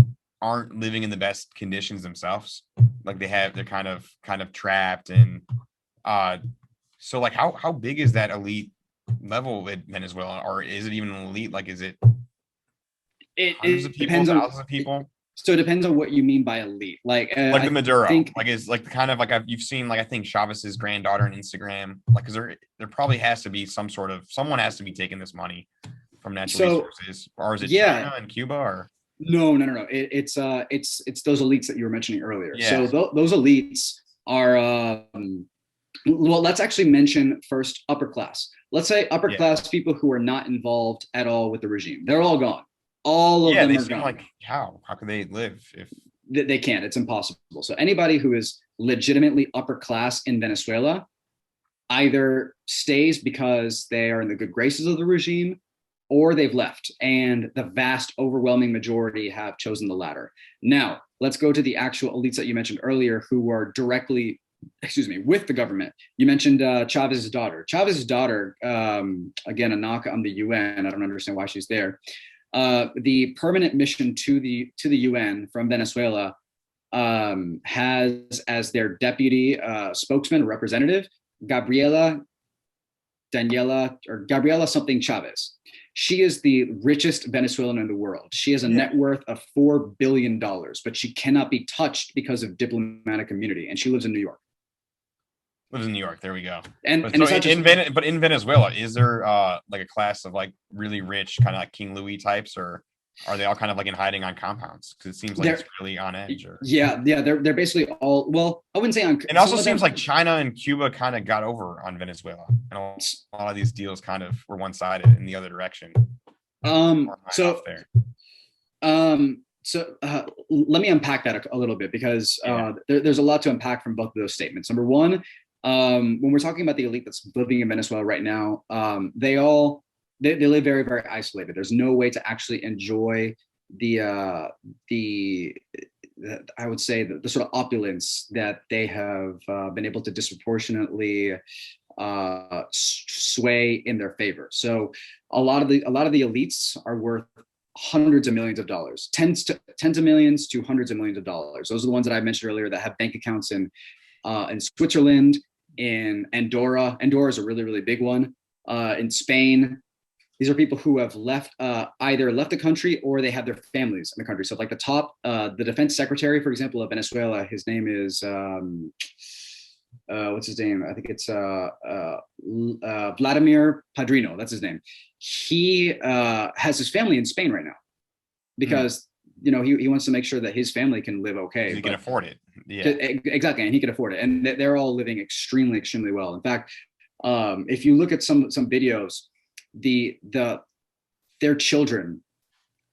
aren't living in the best conditions themselves. Like they're kind of trapped. And so like how big is that elite level in Venezuela, or is it even an elite? Like, is it hundreds of people, thousands of people? So it depends on what you mean by elite. Like the Maduro, is like kind of like you've seen, like I think Chavez's granddaughter on Instagram, like, because there probably has to be someone has to be taking this money from natural resources, or is it China and Cuba, or? No. It's those elites that you were mentioning earlier. Yeah. So those elites are well, let's actually mention first upper class. Let's say upper class people who are not involved at all with the regime. They're all gone. All of them are gone. Like, how can they live if they can't? It's impossible. So anybody who is legitimately upper class in Venezuela either stays because they are in the good graces of the regime, or they've left. And the vast overwhelming majority have chosen the latter. Now, let's go to the actual elites that you mentioned earlier, who are directly, with the government. You mentioned Chavez's daughter. Chavez's daughter, again, a knock on the UN. I don't understand why she's there. The permanent mission to the UN from Venezuela has as their deputy spokesman, representative, Gabriela something Chavez. She is the richest Venezuelan in the world. She has a net worth of $4 billion, but she cannot be touched because of diplomatic immunity. And she lives in New York. Lives in New York. There we go. But in Venezuela, is there like a class of like really rich, kind of like King Louis types, or are they all kind of like in hiding on compounds? Because it seems like it's really on edge. Or... Yeah, they're basically all. Well, I wouldn't say on. It also seems like China and Cuba kind of got over on Venezuela, and a lot of these deals kind of were one-sided in the other direction. So let me unpack that a little bit, because there's a lot to unpack from both of those statements. Number one, when we're talking about the elite that's living in Venezuela right now, they live very, very isolated. There's no way to actually enjoy the I would say the sort of opulence that they have been able to disproportionately sway in their favor. So a lot of the elites are worth hundreds of millions of dollars, tens of millions to hundreds of millions of dollars. Those are the ones that I mentioned earlier that have bank accounts in Switzerland, in Andorra. Andorra is a really, really big one. In Spain. These are people who have either left the country or they have their families in the country. So like the defense secretary, for example, of Venezuela, his name is, what's his name? I think it's Vladimir Padrino. That's his name. He has his family in Spain right now because, he wants to make sure that his family can live okay. He can afford it. Yeah, exactly. And he can afford it. And they're all living extremely, extremely well. In fact, if you look at some videos, their children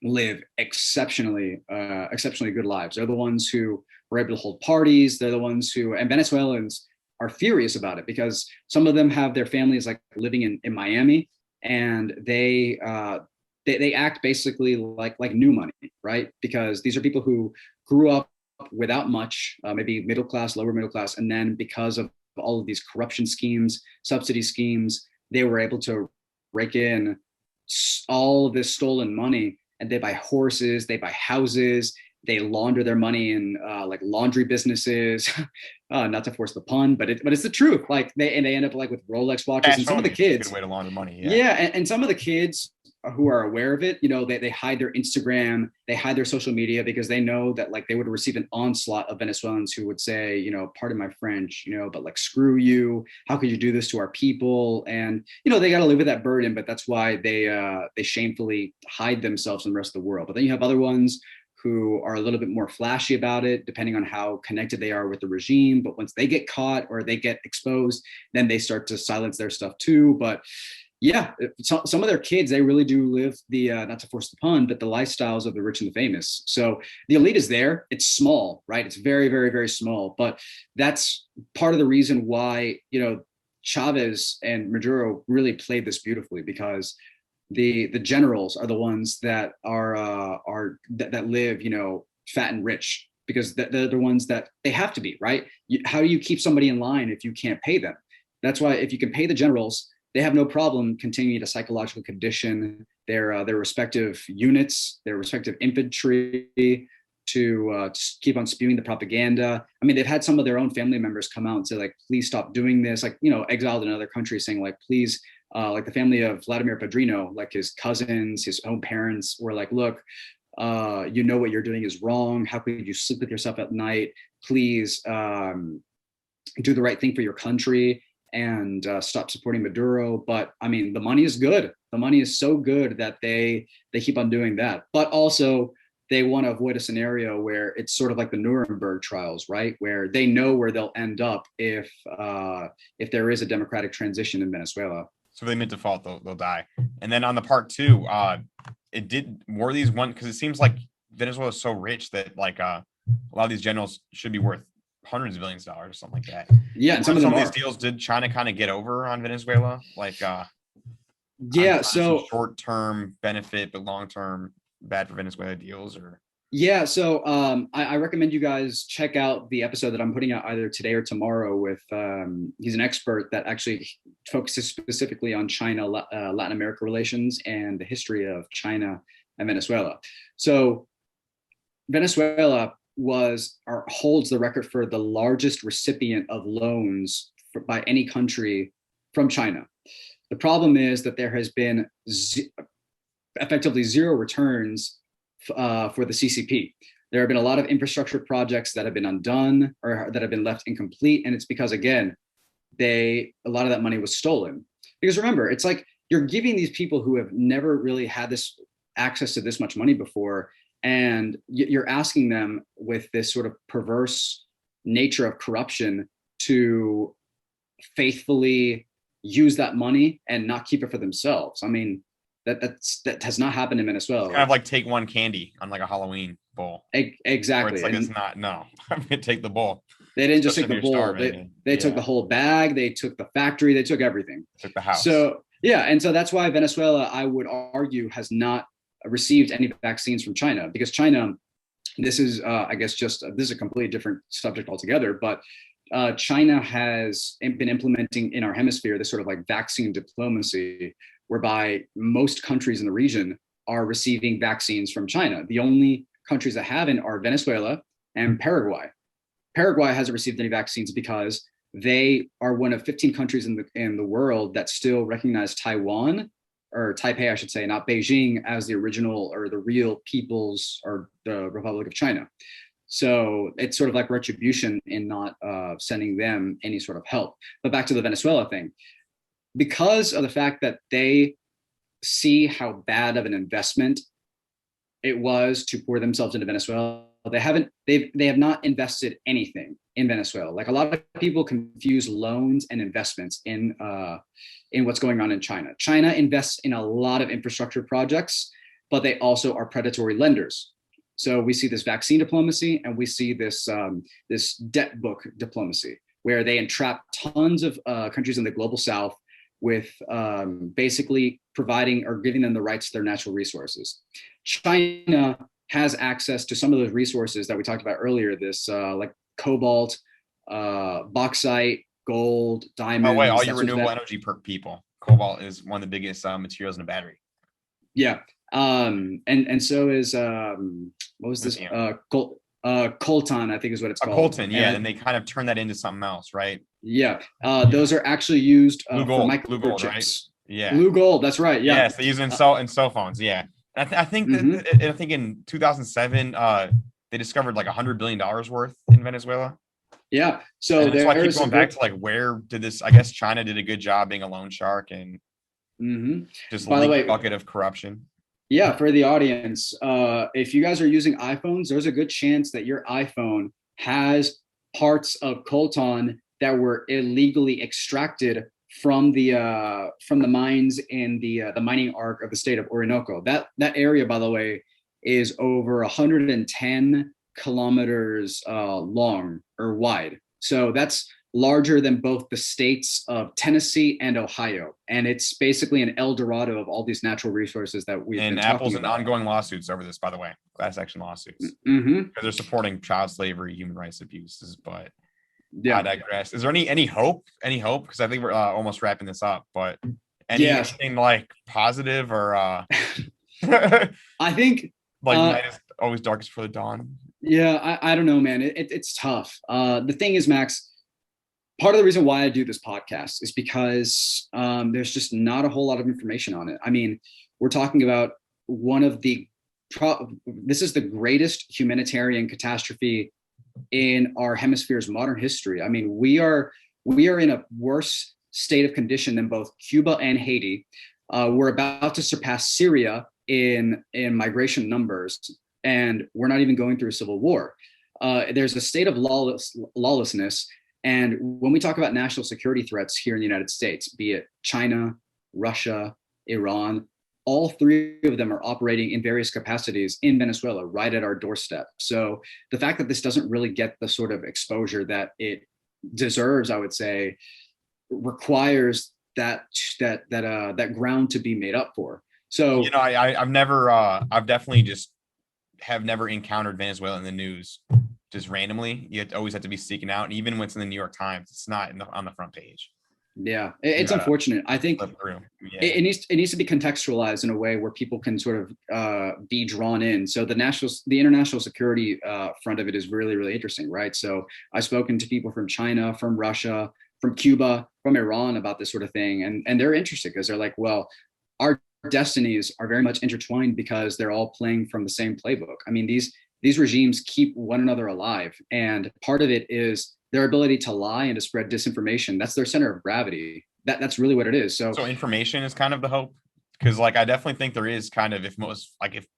live exceptionally good lives. They're the ones who were able to hold parties. They're the ones who, and Venezuelans are furious about it because some of them have their families like living in Miami, and they act basically like new money, right? Because these are people who grew up without much, maybe middle class, lower middle class, and then because of all of these corruption schemes, subsidy schemes, they were able to rake in all of this stolen money, and they buy horses, they buy houses, they launder their money in like laundry businesses. Not to force the pun, but it's the truth. Like they end up like with Rolex watches, and Cash some of the only is a good kids, way to launder money. Yeah. yeah, and some of the kids who are aware of it, they hide their Instagram, they hide their social media because they know that like they would receive an onslaught of Venezuelans who would say, pardon my French, but like screw you, how could you do this to our people? And they got to live with that burden, but that's why they shamefully hide themselves from the rest of the world. But then you have other ones who are a little bit more flashy about it, depending on how connected they are with the regime. But once they get caught or they get exposed, then they start to silence their stuff too. But yeah, some of their kids, they really do live the, not to force the pun, but the lifestyles of the rich and the famous. So the elite is there. It's small, right? It's very, very, very small. But that's part of the reason why, Chavez and Maduro really played this beautifully, because the generals are the ones that that live, fat and rich, because they're the ones that they have to be, right? How do you keep somebody in line if you can't pay them? That's why if you can pay the generals, they have no problem continuing to psychological condition their respective units, their respective infantry, to keep on spewing the propaganda. I mean, they've had some of their own family members come out and say, like, please stop doing this. Like, exiled in other countries, saying, like, please, like the family of Vladimir Padrino, like his cousins, his own parents were like, look, what you're doing is wrong. How could you sleep with yourself at night? Please do the right thing for your country and stop supporting Maduro. But I mean, the money is good. The money is so good that they keep on doing that. But also, they want to avoid a scenario where it's sort of like the Nuremberg trials, right? Where they know where they'll end up if there is a democratic transition in Venezuela. So they meant default, they'll die. And then on the part two, were these one, because it seems like Venezuela is so rich that like a lot of these generals should be worth hundreds of billions of dollars or something like that. Yeah, and some of these deals, did China kind of get over on Venezuela? Like yeah, so short-term benefit but long-term bad for Venezuela deals, or yeah, so I recommend you guys check out the episode that I'm putting out either today or tomorrow with he's an expert that actually focuses specifically on China Latin America relations and the history of China and Venezuela. So Venezuela holds the record for the largest recipient of loans by any country from China. The problem is that there has been effectively zero returns for the CCP. There have been a lot of infrastructure projects that have been undone or that have been left incomplete, and it's because, again, a lot of that money was stolen. Because remember, it's like you're giving these people who have never really had this access to this much money before, and you're asking them with this sort of perverse nature of corruption to faithfully use that money and not keep it for themselves. I mean, that has not happened in Venezuela. It's kind of like take one candy on like a Halloween bowl. Exactly. It's like, it's not, no, I'm gonna take the bowl. They didn't just take the bowl. They took the whole bag. They took the factory. They took everything. Took the house. So yeah, and so that's why Venezuela, I would argue, has not received any vaccines from China, because China, this is I guess this is a completely different subject altogether, but China has been implementing in our hemisphere this sort of like vaccine diplomacy, whereby most countries in the region are receiving vaccines from China. The only countries that haven't are Venezuela and Paraguay. Paraguay hasn't received any vaccines because they are one of 15 countries in the world that still recognize Taiwan, or Taipei, I should say, not Beijing, as the original or the real people's or the Republic of China. So it's sort of like retribution in not sending them any sort of help. But back to the Venezuela thing, because of the fact that they see how bad of an investment it was to pour themselves into Venezuela, they have not invested anything in Venezuela. Like, a lot of people confuse loans and investments in what's going on in China. China invests in a lot of infrastructure projects, but they also are predatory lenders. So we see this vaccine diplomacy, and we see this debt book diplomacy, where they entrap tons of countries in the global south with basically providing or giving them the rights to their natural resources. China has access to some of those resources that we talked about earlier, this like cobalt, bauxite, gold, Oh wait, all diamonds, your that sort of renewable that. energy per people. Cobalt is one of the biggest materials in a battery. Yeah. And so is what was this? Lithium. Coltan, I think is what it's A called. coltan, And yeah, and they kind of turn that into something else, right? yeah, Yeah. those are actually used for Blue gold, right? microchips. Yeah. Blue gold, that's right. Yeah. Yes, they use it Uh, in cell phones. Yeah. I think mhm. I think in 2007, they discovered like $100 billion worth in Venezuela. Yeah. So And that's why I keep there's a going back good. to like, where did this? I guess China did a good job being a loan shark and Mhm. just By the leaking way, bucket of corruption. yeah, for the audience, if you guys are using iPhones, there's a good chance that your iPhone has parts of coltan that were illegally extracted from the mines in the mining arc of the state of Orinoco. That area, by the way, is over 110 kilometers long or wide. So that's larger than both the states of Tennessee and Ohio. And it's basically an El Dorado of all these natural resources that we've And been Apple's talking in about. ongoing lawsuits over this, by the way, class action lawsuits, Mm-hmm. because they're supporting child slavery, human rights abuses. But I Yeah. digress. Is there any hope? Any hope? Because I think we're almost wrapping this up. But Yes. anything like positive or I think, like uh, night is always darkest for the dawn? yeah, I don't know, man. It's tough. The thing is, Max, part of the reason why I do this podcast is because there's just not a whole lot of information on it. I mean, we're talking about one of the, this is the greatest humanitarian catastrophe in our hemisphere's modern history. I mean, we are in a worse state of condition than both Cuba and Haiti. We're about to surpass Syria in migration numbers, and we're not even going through a civil war. There's a state of lawlessness. And when we talk about national security threats here in the United States, be it China, Russia, Iran, all three of them are operating in various capacities in Venezuela, right at our doorstep. So the fact that this doesn't really get the sort of exposure that it deserves, I would say, requires that ground to be made up for. You So know, I've never I've definitely just have never encountered Venezuela in the news just randomly. Always have to be seeking out, and even when it's in the New York Times, it's not on the front page. yeah, You it's gotta unfortunate. I think flip through. Yeah. it needs to be contextualized in a way where people can sort of be drawn in. So the international security front of it is really, really interesting, right? So I've spoken to people from China, from Russia, from Cuba, from Iran about this sort of thing, and they're interested because they're like, well, our destinies are very much intertwined because they're all playing from the same playbook. I mean, these regimes keep one another alive, and part of it is their ability to lie and to spread disinformation. That's their center of gravity. That's really what it is. So So information is kind of the hope, because like I definitely think there is kind of, if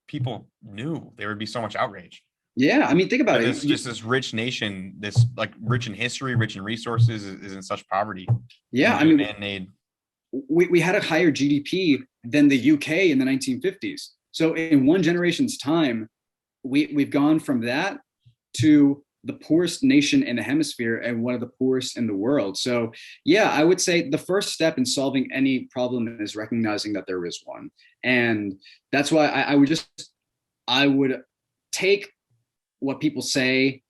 people knew, there would be so much outrage. yeah, I mean, think about But it. this just this rich nation, this like rich in history, rich in resources, is in such poverty Yeah, due I to mean, man-made. we had a higher GDP than the UK in the 1950s. So in one generation's time, we've gone from that to the poorest nation in the hemisphere and one of the poorest in the world. So yeah, I would say the first step in solving any problem is recognizing that there is one. And that's why I would take what people say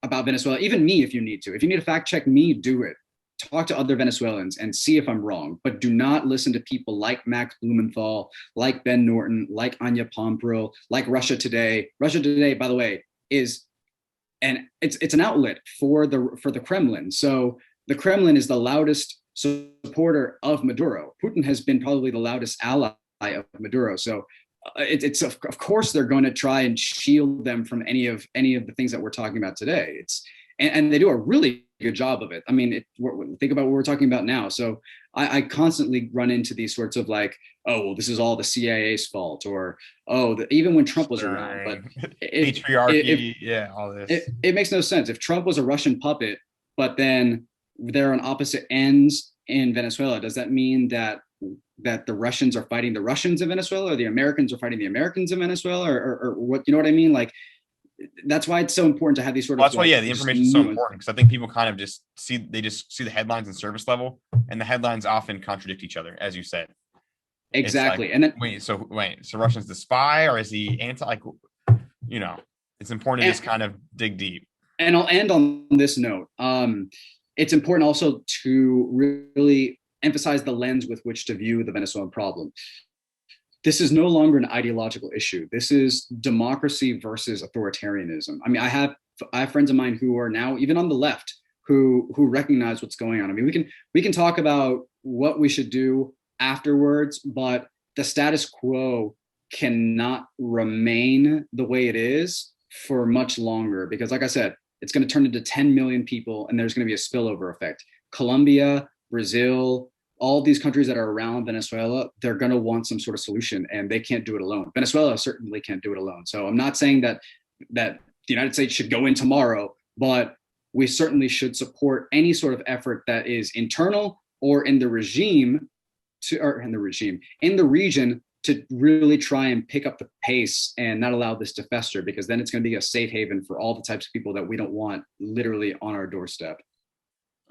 about Venezuela, even me, if you need to. If you need to fact check me, do it. Talk to other Venezuelans and see if I'm wrong, but do not listen to people like Max Blumenthal, like Ben Norton, like Anya Pompril, like Russia Today. Russia Today, by the way, is it's an outlet for the Kremlin. So the Kremlin is the loudest supporter of Maduro. Putin has been probably the loudest ally of Maduro. So it's of course they're going to try and shield them from any of the things that we're talking about today. And they do a really good job of it. I mean, think about what we're talking about now. So I constantly run into these sorts of like, oh, well, this is all the CIA's fault, or oh, even when Trump was around. But Patriarchy, yeah, all this. it makes no sense. If Trump was a Russian puppet, but then they're on opposite ends in Venezuela, does that mean that the Russians are fighting the Russians in Venezuela, or the Americans are fighting the Americans in Venezuela, or what? You know what I mean? Like, that's why it's so important to have these sort Well, of that's why, like yeah, the just information is so important because I think people kind of just see the headlines and service level, and the headlines often contradict each other, as you said. It's like, exactly. And then so Russian's the spy, or is he anti? Like, you know, it's important to and, just kind of dig deep. and I'll end on this note. It's important also to really emphasize the lens with which to view the Venezuelan problem. This is no longer an ideological issue. This is democracy versus authoritarianism. I mean, I have friends of mine who are now even on the left who recognize what's going on. I mean, we can talk about what we should do afterwards, but the status quo cannot remain the way it is for much longer because, like I said, it's going to turn into 10 million people and there's going to be a spillover effect. Colombia, Brazil, all these countries that are around Venezuela, they're going to want some sort of solution and they can't do it alone. Venezuela certainly can't do it alone. So I'm not saying that the United States should go in tomorrow, but we certainly should support any sort of effort that is internal or in the regime or in the region to really try and pick up the pace and not allow this to fester, because then it's going to be a safe haven for all the types of people that we don't want literally on our doorstep.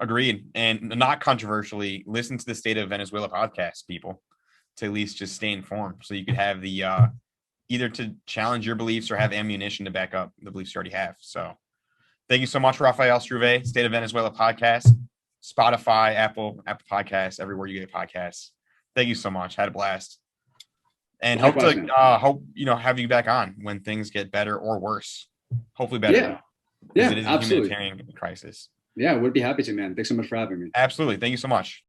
Agreed. And not controversially, listen to the State of Venezuela podcast, people, to at least just stay informed. So you could have the either to challenge your beliefs or have ammunition to back up the beliefs you already have. So thank you so much, Rafael Struve, State of Venezuela podcast, Spotify, Apple Podcasts, everywhere you get podcasts. Thank you so much. Had a blast. And Likewise, man. hope have you back on when things get better or worse. Hopefully better. Yeah. Because Yeah, it is a absolutely. humanitarian crisis. Yeah, would be happy to, man. Thanks so much for having me. Absolutely. Thank you so much.